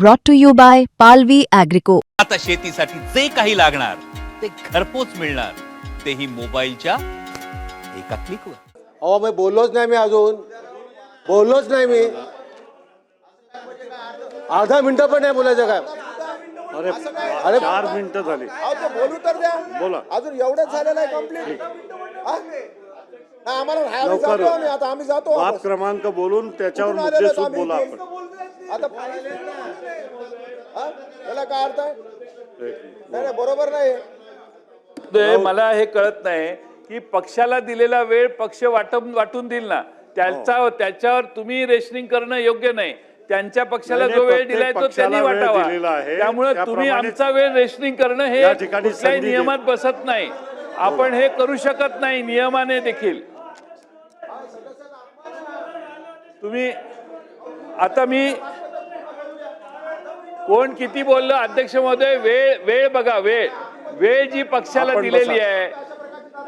brought to you by Palvi Agrico. आता शेतीसाठी जे काही लागणार ते घरपोच मिळणार, तेही मोबाईलच्या एका क्लिकवर. अहो मी बोललोच नाही, मी अजून बोललोच नाही. मी अर्धा मिनिटं पण नाही बोलायचं काय. अरे अरे 4 मिनिटं झाली. अहो ते बोलू तर द्या. बोला. अजून एवढंच झालेलं आहे कंप्लीट. आम्हाला लवकर आता आम्ही जातो. बाब क्रमांक बोलून त्याच्यावर मुद्देसूद बोला आपण. आता त्याला काय अर्थ आहे? नाही बरोबर नाही. मला हे कळत नाही की पक्षाला दिलेला वेळ पक्ष वाटून देईल ना, त्याच्यावर तुम्ही रेशनिंग करणं योग्य नाही. त्यांच्या पक्षाला जो वेळ दिलाय तो त्यांनी वाटावा. त्यामुळे तुम्ही आमचा वेळ रेशनिंग करणं हे कुठल्याही नियमात बसत नाही. आपण हे करू शकत नाही नियमाने देखील. तुम्ही आता मी कोण किती बोललं अध्यक्ष महोदय, वेळ बघा. वेळ जी पक्षाला दिलेली आहे,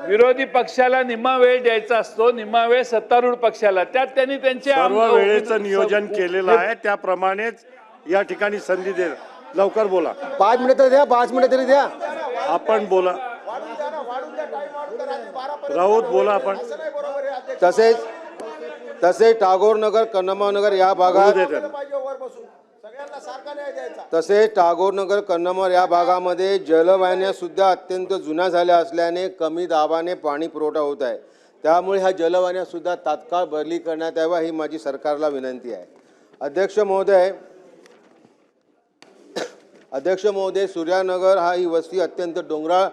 विरोधी पक्षाला निम्मा वेळ द्यायचा असतो, निम्मा वेळ सत्तारूढ पक्षाला. त्यात त्यांनी त्यांचे सर्व वेळेचं नियोजन केलेलं आहे, त्याप्रमाणेच या ठिकाणी संधी दे. लवकर बोला. 5 मिनिटं तरी द्या, 5 मिनिटं तरी द्या. आपण बोला. राऊत बोला. आपण तसेच टागोरनगर, कन्नमनगर या भागात या भागामध्ये जलवाहिन्या सुद्धा अत्यंत जुन्या झाल्या असल्याने कमी दाबाने पाणी पुरवठा होत आहे. त्यामुळे ह्या जलवाहिन्या सुद्धा तात्काळ बदली करण्यात याव्या, ही माझी सरकारला विनंती आहे. अध्यक्ष महोदय, सूर्यानगर ही वस्ती अत्यंत डोंगराळ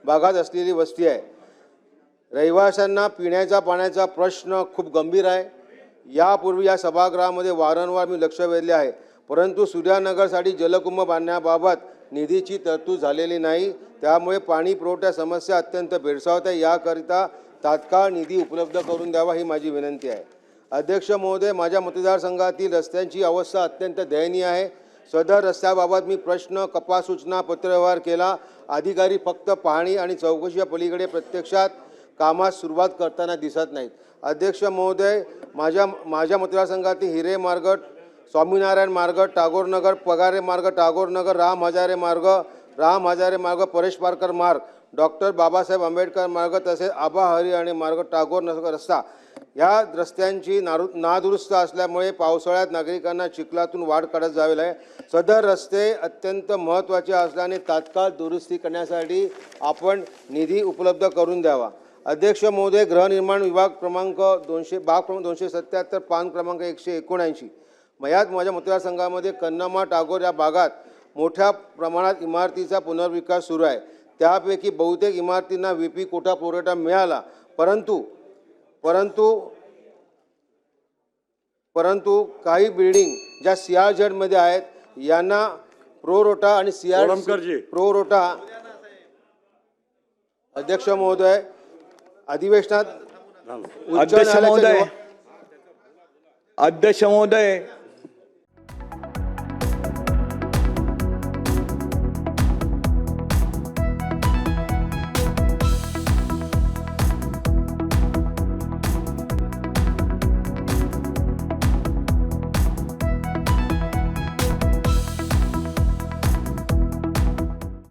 भागात असलेली वस्ती आहे. रहिवाशांना पिण्याच्या पाण्याचा प्रश्न खूप गंभीर आहे. यापूर्वी या सभागृहामध्ये वारंवार मी लक्ष वेधले आहे, परंतु सूर्यानगरसाठी जलकुंभ बांधण्याबाबत निधीची तरतूद झालेली नाही. त्यामुळे पाणी पुरवठा समस्या अत्यंत भेडसावत आहे. याकरिता तात्काळ निधी उपलब्ध करून द्यावा, ही माझी विनंती आहे. अध्यक्ष महोदय, माझ्या मतदारसंघातील रस्त्यांची अवस्था अत्यंत दयनीय आहे. सदर रस्त्याबाबत मी प्रश्न, कपात सूचना, पत्रव्यवहार केला. अधिकारी फक्त पाहणी आणि चौकशीच्या पलीकडे प्रत्यक्षात कामास सुरुवात करताना दिसत नाहीत. अध्यक्ष महोदय, माझ्या मतदारसंघातील हिरे मार्ग, स्वामीनारायण मार्ग, टागोरनगर, पगारे मार्ग, टागोरनगर, राम हजारे मार्ग, परेश पारकर मार्ग, डॉक्टर बाबासाहेब आंबेडकर मार्ग, तसेच आबा हरियाणे मार्ग, टागोरनगर रस्ता ह्या रस्त्यांची नादुरुस्त असल्यामुळे पावसाळ्यात नागरिकांना चिखलातून वाट काढत जावे लागते. सदर रस्ते अत्यंत महत्त्वाचे असल्याने तात्काळ दुरुस्ती करण्यासाठी आपण निधी उपलब्ध करून द्यावा. अध्यक्ष महोदय, गृहनिर्माण विभाग क्रमांक 277, पान क्रमांक 179. यात माझ्या मतदारसंघामध्ये कन्नमा, टागोर या भागात मोठ्या प्रमाणात इमारतीचा पुनर्विकास सुरू आहे. त्यापैकी बहुतेक इमारतींना VP कोटा पुरवठा मिळाला, परंतु काही बिल्डिंग ज्या CRZ आहेत यांना प्रोरोटा आणि प्रोरोटा. अध्यक्ष महोदय, अधिवेशनात अध्यक्ष महोदय,